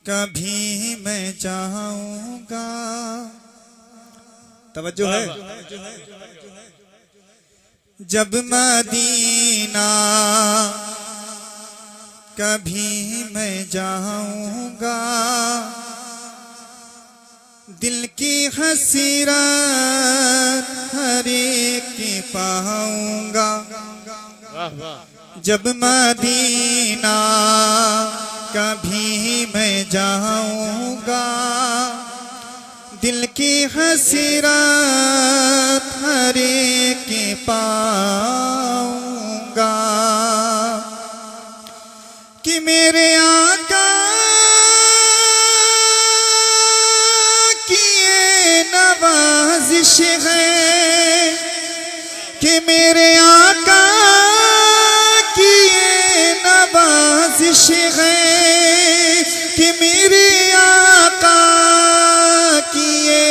कभी मैं चाहूंगा। तवज्जो है। जब मदीना कभी मैं जाऊंगा, दिल की हसरत हर एक की पाऊंगा। जब मदीना कभी मैं जाऊंगा, दिल की हसरत हर एक की पाऊंगा। कि मेरे आका की ये नवाजिश है, कि मेरे आका की ये नवाजिश है, कि मेरे आका की ये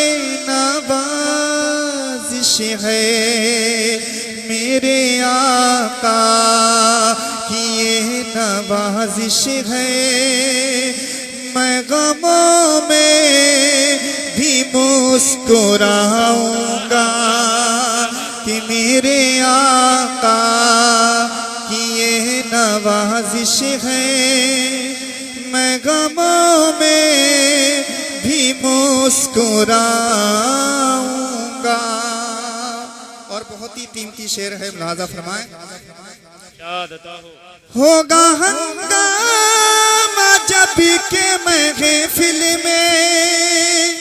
नवाजिश है, मेरे आका की ये नवाजिश है। मैं गमों में भी मुस्कुराऊंगा, कि मेरे आका की ये नवाजिश है। मैं गमों में भी मुस्कुराऊंगा। और बहुत ही कीमती शेर है, मुलाहाजा फरमाएं। होगा हंगामा जब के महफिल में,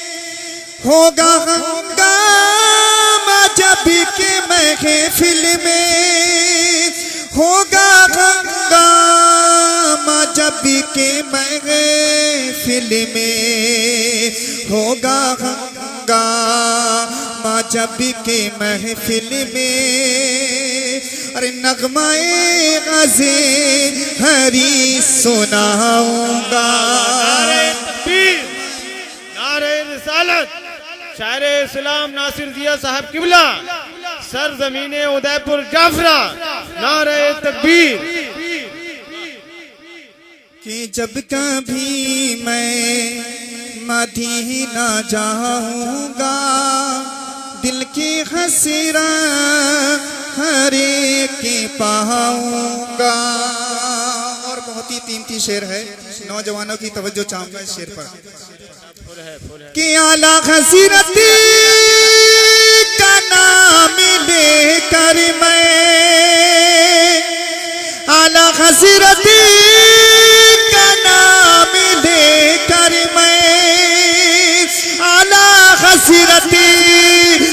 होगा हंगामा जब के महफिल में, होगा हंगामा जब के महफिल में, होगा हंगामा जब के महफिल में। अरे नगमाए ग़ज़े हरी सुनाऊंगा। नारे तकबीर, नारे रिसालत, शायर इस्लाम नासिर जिया साहब किबला, सरज़मीने उदयपुर जाफरा, नारे तकबीर। कि जब कभी मैं मदीना जाऊंगा, दिल की हसरत हर एक की पाऊंगा। और बहुत ही कीमती शेर है, नौजवानों की तवज्जो चाहूंगा इस शेर पर। कि आला हसरती का नाम लेकर मैं, आला हसरती का नाम लेकर मैं, आला हसरती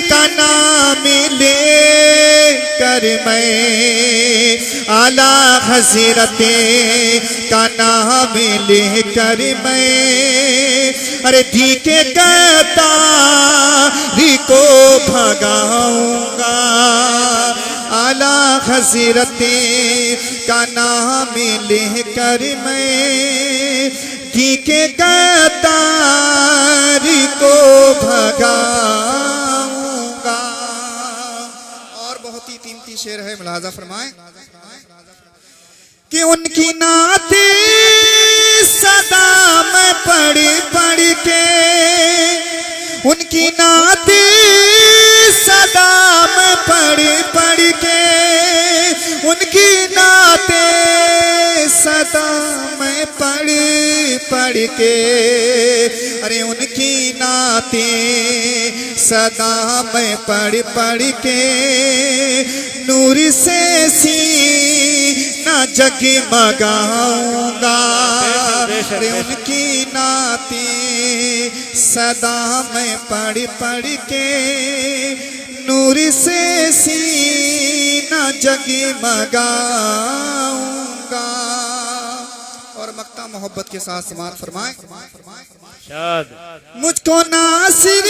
का नाम लेकर मैं, आला हसरते का नाम लेकर मैं, अरे धीके कतारी को भगाऊंगा। आला हसरते का नाम लेकर मैं, धीके कतारी को भगाऊंगा। और बहुत ही कीमती शेर है, मुलाहाजा फरमाएं। कि उनकी नाते सदा मैं पढ़ पढ़ के, उनकी नाते सदा मैं पढ़ पढ़ के, उनकी नाते सदा मैं पढ़ पढ़ के, अरे उनकी नाते सदा मैं पढ़ पढ़ के, नूर से सीना जगमगाऊंगा। अरे उनकी नाते सदा मैं पढ़ पढ़ के, नूर से सीना जगमगाऊंगा। और मक्ता मोहब्बत के साथ समात फरमाएं। मुझको नासिर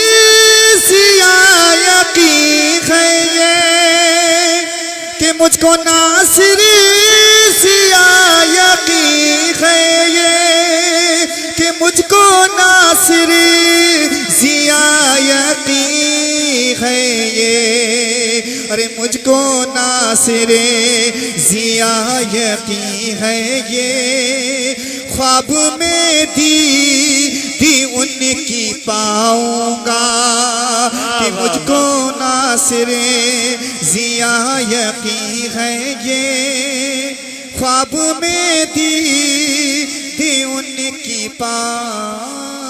सिया यकीन है ये, कि मुझको नासिर सिया यकीन है ये, कि मुझको नासिर सिया यकीन है ये, अरे मुझको नासिरे जिया यकीन है ये, ख्वाब में दी उनकी पाऊंगा कि मुझको नासिरे जिया यकीन है ये, ख्वाब में दी उनकी पाऊंगा।